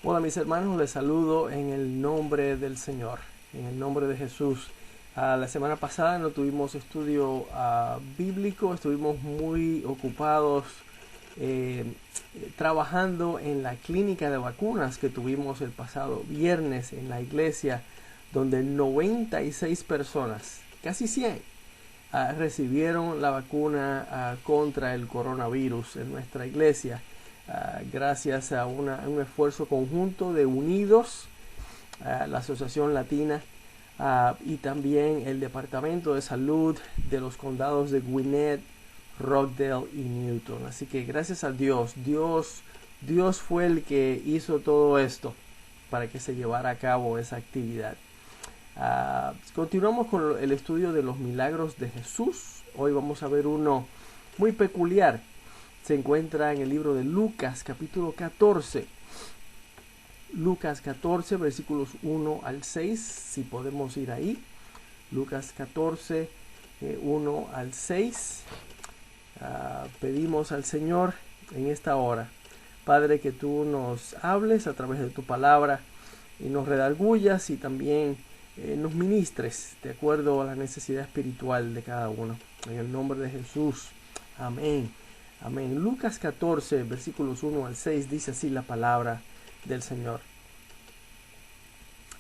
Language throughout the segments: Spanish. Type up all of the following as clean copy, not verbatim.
Hola mis hermanos, les saludo en el nombre del Señor, en el nombre de Jesús. La semana pasada no tuvimos estudio bíblico, estuvimos muy ocupados eh, trabajando en la clínica de vacunas que tuvimos el pasado viernes en la iglesia, donde 96 personas, casi 100, recibieron la vacuna contra el coronavirus en nuestra iglesia. Gracias a un esfuerzo conjunto de Unidos, la Asociación Latina y también el Departamento de Salud de los condados de Gwinnett, Rockdale y Newton. Así que gracias a Dios fue el que hizo todo esto para que se llevara a cabo esa actividad. Continuamos con el estudio de los milagros de Jesús. Hoy vamos a ver uno muy peculiar. Se encuentra en el libro de Lucas, capítulo 14. Lucas 14, versículos 1 al 6, si podemos ir ahí. Lucas 14, 1 al 6. Pedimos al Señor en esta hora, Padre, que tú nos hables a través de tu palabra y nos redargullas y también nos ministres de acuerdo a la necesidad espiritual de cada uno. En el nombre de Jesús. Amén. Amén. Lucas 14, versículos 1 al 6, dice así la palabra del Señor.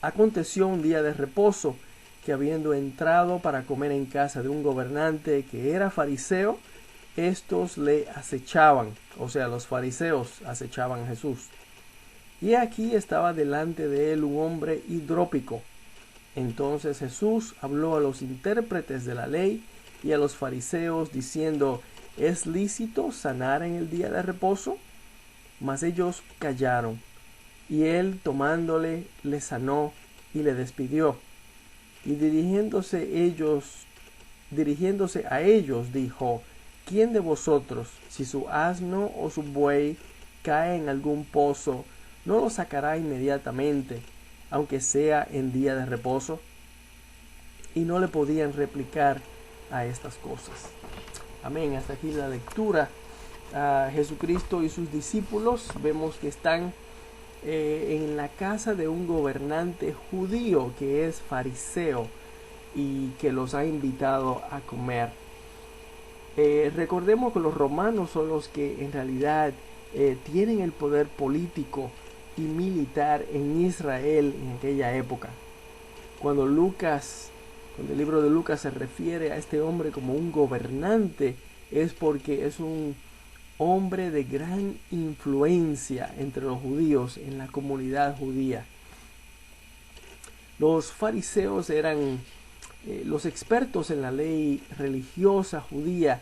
Aconteció un día de reposo, que habiendo entrado para comer en casa de un gobernante que era fariseo, estos le acechaban, o sea, los fariseos acechaban a Jesús. Y aquí estaba delante de él un hombre hidrópico. Entonces Jesús habló a los intérpretes de la ley y a los fariseos, diciendo: ¿Es lícito sanar en el día de reposo? Mas ellos callaron. Y él, tomándole, le sanó y le despidió. Y dirigiéndose a ellos, dijo: ¿Quién de vosotros, si su asno o su buey cae en algún pozo, no lo sacará inmediatamente, aunque sea en día de reposo? Y no le podían replicar a estas cosas. Amén. Hasta aquí la lectura. Jesucristo y sus discípulos vemos que están en la casa de un gobernante judío que es fariseo y que los ha invitado a comer. Recordemos que los romanos son los que en realidad tienen el poder político y militar en Israel en aquella época. Cuando el libro de Lucas se refiere a este hombre como un gobernante, es porque es un hombre de gran influencia entre los judíos, en la comunidad judía. Los fariseos eran los expertos en la ley religiosa judía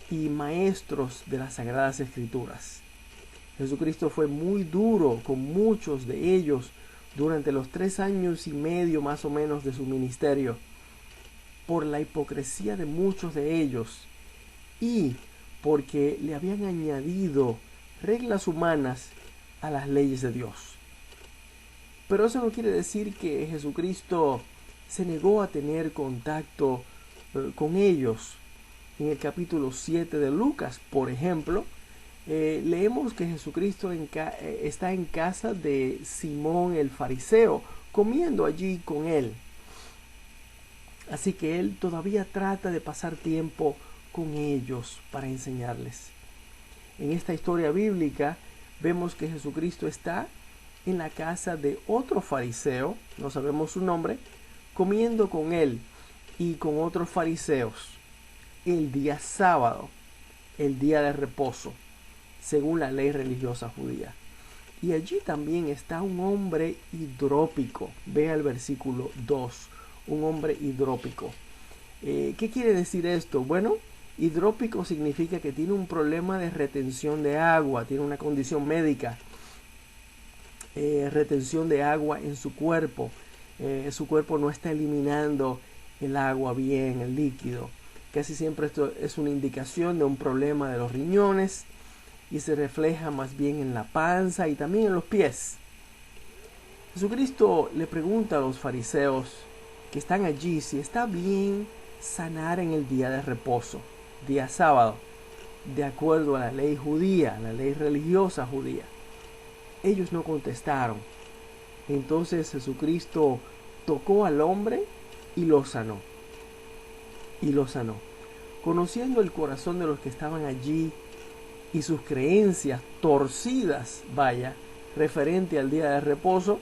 y maestros de las Sagradas Escrituras. Jesucristo fue muy duro con muchos de ellos durante los 3 años y medio más o menos de su ministerio, por la hipocresía de muchos de ellos y porque le habían añadido reglas humanas a las leyes de Dios. Pero eso no quiere decir que Jesucristo se negó a tener contacto con ellos. En el capítulo 7 de Lucas, por ejemplo, leemos que Jesucristo está en casa de Simón el fariseo, comiendo allí con él. Así que él todavía trata de pasar tiempo con ellos para enseñarles. En esta historia bíblica vemos que Jesucristo está en la casa de otro fariseo, no sabemos su nombre, comiendo con él y con otros fariseos el día sábado, el día de reposo, según la ley religiosa judía. Y allí también está un hombre hidrópico. Vea el versículo 2, un hombre hidrópico. ¿Qué quiere decir esto? Bueno, hidrópico significa que tiene un problema de retención de agua, tiene una condición médica, retención de agua en su cuerpo. Su cuerpo no está eliminando el agua bien, el líquido. Casi siempre esto es una indicación de un problema de los riñones y se refleja más bien en la panza y también en los pies. Jesucristo le pregunta a los fariseos que están allí si está bien sanar en el día de reposo, día sábado, de acuerdo a la ley judía, la ley religiosa judía. Ellos no contestaron. Entonces Jesucristo tocó al hombre y lo sanó. Y lo sanó. Conociendo el corazón de los que estaban allí y sus creencias torcidas, vaya, referente al día de reposo,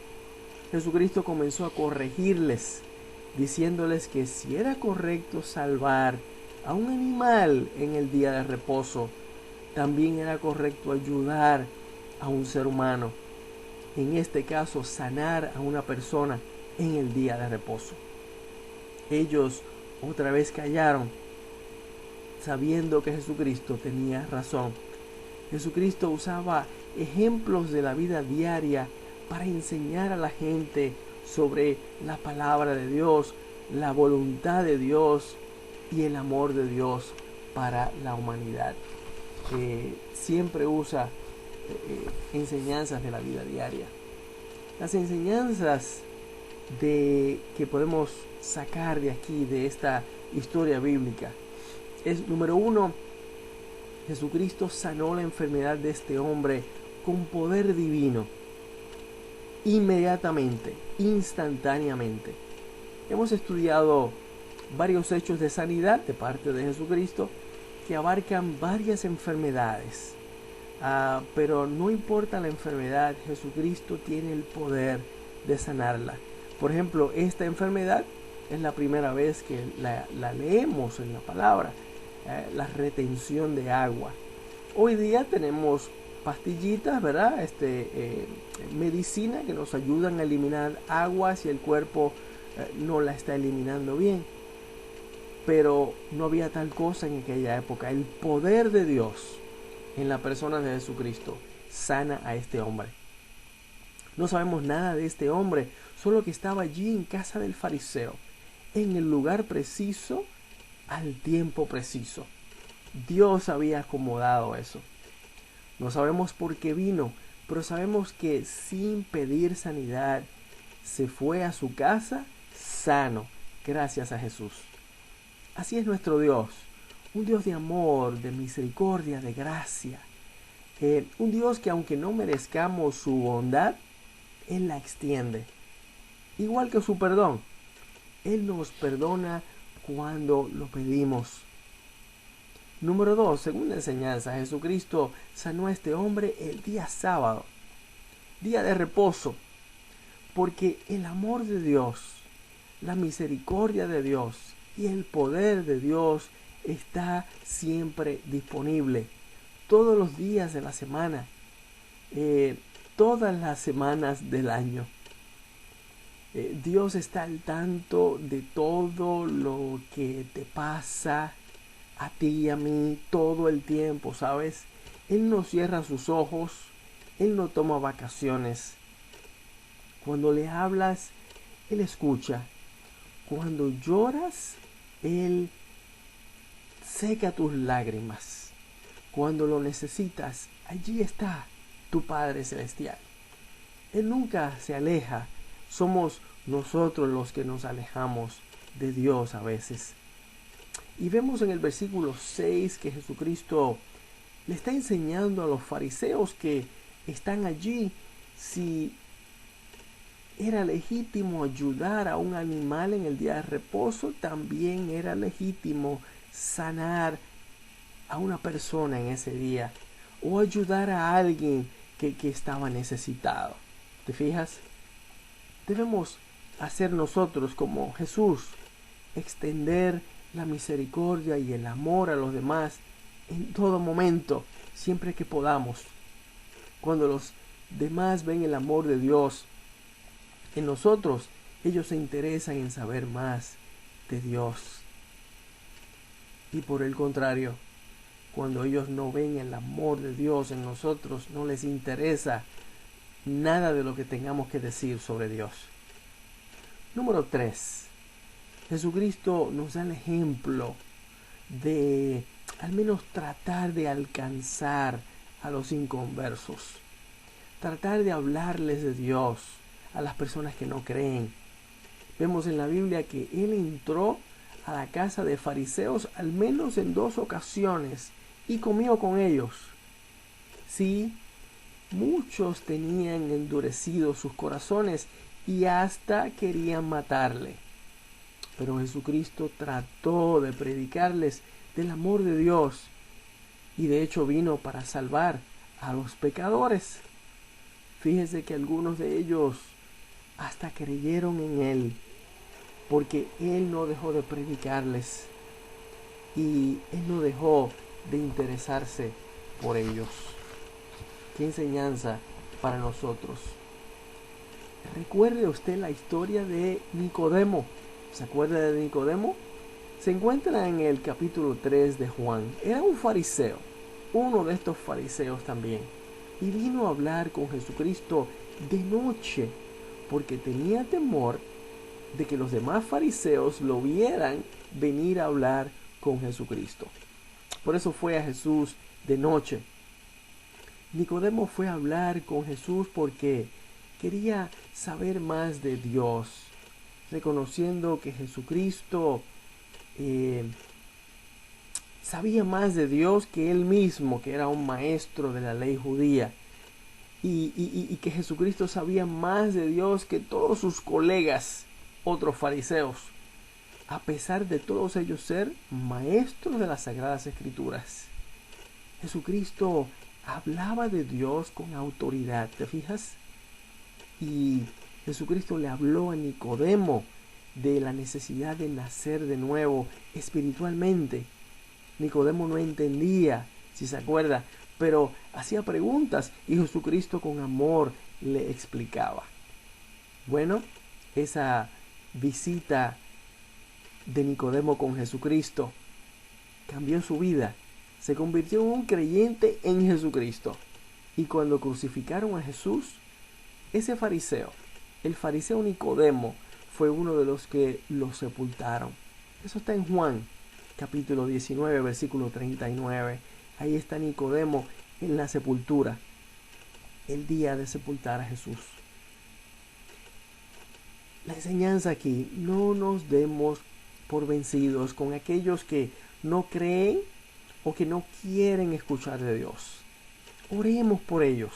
Jesucristo comenzó a corregirles, diciéndoles que si era correcto salvar a un animal en el día de reposo, también era correcto ayudar a un ser humano, en este caso sanar a una persona en el día de reposo. Ellos otra vez callaron, sabiendo que Jesucristo tenía razón. Jesucristo usaba ejemplos de la vida diaria para enseñar a la gente sobre la palabra de Dios, la voluntad de Dios y el amor de Dios para la humanidad. Siempre usa enseñanzas de la vida diaria. Las enseñanzas que podemos sacar de aquí, de esta historia bíblica, es: número 1, Jesucristo sanó la enfermedad de este hombre con poder divino, inmediatamente, instantáneamente. Hemos estudiado varios hechos de sanidad de parte de Jesucristo que abarcan varias enfermedades. Pero no importa la enfermedad, Jesucristo tiene el poder de sanarla. Por ejemplo, esta enfermedad es la primera vez que la leemos en la palabra, la retención de agua. Hoy día tenemos pastillitas, ¿verdad? Medicina que nos ayudan a eliminar agua si el cuerpo no la está eliminando bien. Pero no había tal cosa en aquella época. El poder de Dios en la persona de Jesucristo sana a este hombre. No sabemos nada de este hombre, solo que estaba allí en casa del fariseo, en el lugar preciso, al tiempo preciso. Dios había acomodado eso. No sabemos por qué vino, pero sabemos que sin pedir sanidad se fue a su casa sano, gracias a Jesús. Así es nuestro Dios, un Dios de amor, de misericordia, de gracia. Un Dios que aunque no merezcamos su bondad, Él la extiende. Igual que su perdón. Él nos perdona cuando lo pedimos. Número 2, según la enseñanza, Jesucristo sanó a este hombre el día sábado, día de reposo, porque el amor de Dios, la misericordia de Dios y el poder de Dios está siempre disponible, todos los días de la semana, todas las semanas del año. Dios está al tanto de todo lo que te pasa a ti y a mí todo el tiempo, ¿sabes? Él no cierra sus ojos, Él no toma vacaciones. Cuando le hablas, Él escucha. Cuando lloras, Él seca tus lágrimas. Cuando lo necesitas, allí está tu Padre Celestial. Él nunca se aleja. Somos nosotros los que nos alejamos de Dios a veces. Y vemos en el versículo 6 que Jesucristo le está enseñando a los fariseos que están allí si era legítimo ayudar a un animal en el día de reposo, también era legítimo sanar a una persona en ese día o ayudar a alguien que estaba necesitado. ¿Te fijas? Debemos hacer nosotros como Jesús, extender la misericordia y el amor a los demás en todo momento, siempre que podamos. Cuando los demás ven el amor de Dios en nosotros, ellos se interesan en saber más de Dios. Y por el contrario, cuando ellos no ven el amor de Dios en nosotros, no les interesa nada de lo que tengamos que decir sobre Dios. Número 3. Jesucristo nos da el ejemplo de al menos tratar de alcanzar a los inconversos. Tratar de hablarles de Dios a las personas que no creen. Vemos en la Biblia que Él entró a la casa de fariseos al menos en 2 ocasiones y comió con ellos. Sí, muchos tenían endurecidos sus corazones y hasta querían matarle. Pero Jesucristo trató de predicarles del amor de Dios y de hecho vino para salvar a los pecadores. Fíjese que algunos de ellos hasta creyeron en Él, porque Él no dejó de predicarles y Él no dejó de interesarse por ellos. Qué enseñanza para nosotros. Recuerde usted la historia de Nicodemo. ¿Se acuerda de Nicodemo? Se encuentra en el capítulo 3 de Juan. Era un fariseo, uno de estos fariseos también, y vino a hablar con Jesucristo de noche, porque tenía temor de que los demás fariseos lo vieran venir a hablar con Jesucristo. Por eso fue a Jesús de noche. Nicodemo fue a hablar con Jesús porque quería saber más de Dios, reconociendo que Jesucristo sabía más de Dios que él mismo, que era un maestro de la ley judía, y que Jesucristo sabía más de Dios que todos sus colegas, otros fariseos, a pesar de todos ellos ser maestros de las Sagradas Escrituras. Jesucristo hablaba de Dios con autoridad, ¿te fijas? Y Jesucristo le habló a Nicodemo de la necesidad de nacer de nuevo espiritualmente. Nicodemo no entendía, si se acuerda, pero hacía preguntas y Jesucristo con amor le explicaba. Bueno, esa visita de Nicodemo con Jesucristo cambió su vida. Se convirtió en un creyente en Jesucristo. Y cuando crucificaron a Jesús, ese fariseo, el fariseo Nicodemo, fue uno de los que lo sepultaron. Eso está en Juan, capítulo 19, versículo 39. Ahí está Nicodemo en la sepultura, el día de sepultar a Jesús. La enseñanza aquí: no nos demos por vencidos con aquellos que no creen o que no quieren escuchar de Dios. Oremos por ellos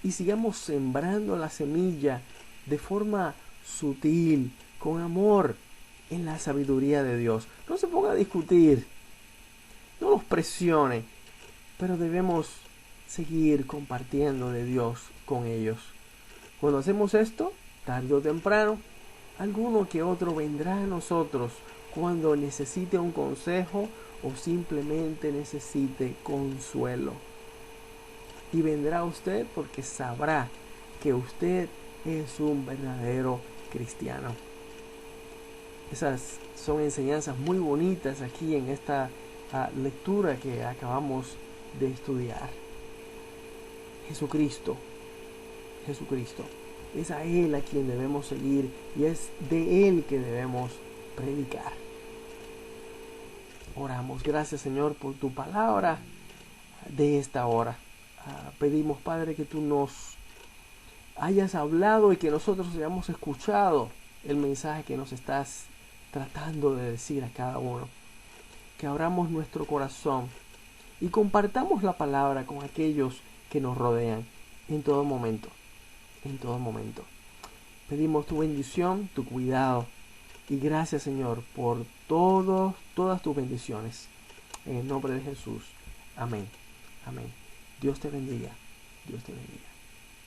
y sigamos sembrando la semilla de forma sutil, con amor, en la sabiduría de Dios. No se ponga a discutir, no los presione, pero debemos seguir compartiendo de Dios con ellos. Cuando hacemos esto, tarde o temprano, alguno que otro vendrá a nosotros cuando necesite un consejo o simplemente necesite consuelo. Y vendrá a usted porque sabrá que usted es un verdadero cristiano. Esas son enseñanzas muy bonitas aquí en esta lectura que acabamos de estudiar. Jesucristo, es a Él a quien debemos seguir y es de Él que debemos predicar. Oramos. Gracias, Señor, por tu palabra de esta hora. Pedimos, Padre, que tú nos hayas hablado y que nosotros hayamos escuchado el mensaje que nos estás tratando de decir a cada uno. Que abramos nuestro corazón y compartamos la palabra con aquellos que nos rodean en todo momento. En todo momento. Pedimos tu bendición, tu cuidado y gracias, Señor, por todas tus bendiciones. En el nombre de Jesús. Amén. Amén. Dios te bendiga. Dios te bendiga.